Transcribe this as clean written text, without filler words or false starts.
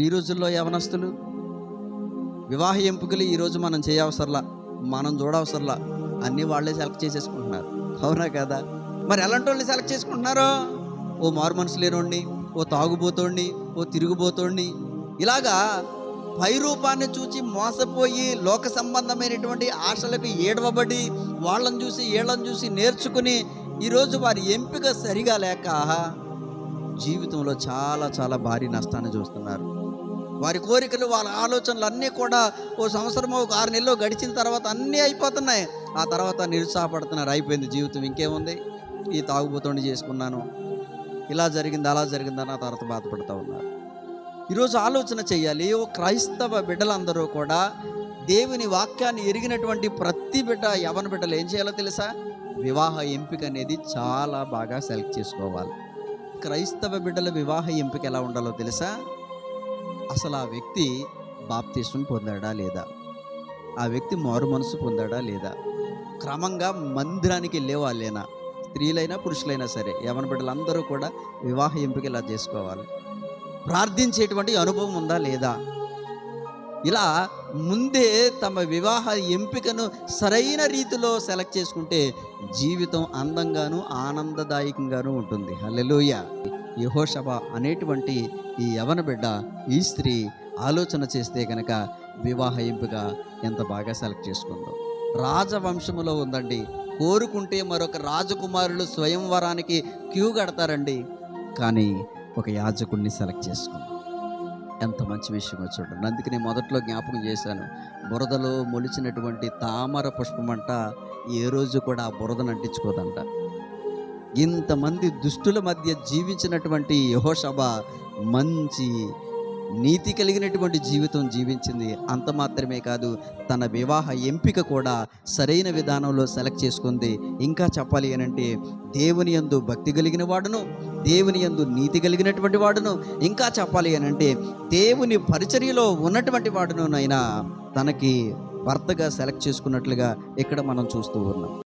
ఈ రోజుల్లో యవనస్తులు వివాహ ఎంపికలు ఈరోజు మనం చేయవసరలా, మనం చూడవసరలా, అన్నీ వాళ్ళే సెలెక్ట్ చేసేసుకుంటున్నారు. అవునా కదా? మరి ఎలాంటి వాళ్ళని సెలెక్ట్ చేసుకుంటున్నారో, ఓ మారు మనసు లేనోడిని, ఓ తాగుబోతోడిని, ఓ తిరుగుబోతోడిని, ఇలాగా పై రూపాన్ని చూచి మోసపోయి లోక సంబంధమైనటువంటి ఆశలకు ఏడవబడి వాళ్ళని చూసి వీళ్ళని చూసి నేర్చుకుని ఈరోజు వారి ఎంపిక సరిగా లేక జీవితంలో చాలా చాలా భారీ నష్టాన్ని చూస్తున్నారు. వారి కోరికలు, వాళ్ళ ఆలోచనలు అన్నీ కూడా ఓ సంవత్సరమో, ఒక 6 నెలలు గడిచిన తర్వాత అన్నీ అయిపోతున్నాయి. ఆ తర్వాత నిరుత్సాహపడుతున్నారు. అయిపోయింది జీవితం, ఇంకేముంది, ఈ తాగుబోతోని చేసుకున్నాను, ఇలా జరిగింది అలా జరిగిందని ఆ తర్వాత బాధపడుతూ ఉన్నారు. ఈరోజు ఆలోచన చేయాలి. ఓ క్రైస్తవ బిడ్డలందరూ కూడా దేవుని వాక్యాన్ని ఎరిగినటువంటి ప్రతి బిడ్డ, యవన బిడ్డలు ఏం చేయాలో తెలుసా? వివాహ ఎంపిక అనేది చాలా బాగా సెలెక్ట్ చేసుకోవాలి. క్రైస్తవ బిడ్డల వివాహ ఎంపిక ఎలా ఉండాలో తెలుసా? అసలు ఆ వ్యక్తి బాప్తిస్మం పొందాడా లేదా, ఆ వ్యక్తి మారు మనసు పొందాడా లేదా, క్రమంగా మందిరానికి వెళ్ళేవాళ్ళేనా, స్త్రీలైనా పురుషులైనా సరే, యవన బిడ్డలందరూ కూడా వివాహ ఎంపిక ఇలా చేసుకోవాలి. ప్రార్థించేటువంటి అనుభవం ఉందా లేదా, ఇలా ముందే తమ వివాహ ఎంపికను సరైన రీతిలో సెలెక్ట్ చేసుకుంటే జీవితం అందంగాను ఆనందదాయకంగాను ఉంటుంది. హల్లెలూయా. యెహోషబ అనేటువంటి ఈ యవన బిడ్డ, ఈ స్త్రీ ఆలోచన చేస్తే కనుక వివాహ ఎంపిక ఎంత బాగా సెలెక్ట్ చేసుకుందో. రాజవంశములో ఉందండి. కోరుకుంటే మరొక రాజకుమారులు స్వయంవరానికి క్యూ కడతారండి, కానీ ఒక యాజకుడిని సెలెక్ట్ చేసుకుంది. ఎంత మంచి విషయమో చూడండి. అందుకే నేను మొదట్లో జ్ఞాపకం చేశాను, బురదలో మొలిచినటువంటి తామర పుష్పమంట ఏ రోజు కూడా ఆ బురదను అంటించుకోదంట. ఇంతమంది దుష్టుల మధ్య జీవించినటువంటి యెహోషబ మంచి నీతి కలిగినటువంటి జీవితం జీవించింది. అంత మాత్రమే కాదు, తన వివాహ ఎంపిక కూడా సరైన విధానంలో సెలెక్ట్ చేసుకుంది. ఇంకా చెప్పాలి అనంటే దేవుని యందు భక్తి కలిగిన వాడును, దేవుని యందు నీతి కలిగినటువంటి వాడును, ఇంకా చెప్పాలి అనంటే దేవుని పరిచర్యలో ఉన్నటువంటి వాడును నైనా తనకి భర్తగా సెలెక్ట్ చేసుకున్నట్లుగా ఇక్కడ మనం చూస్తూ ఉన్నాం.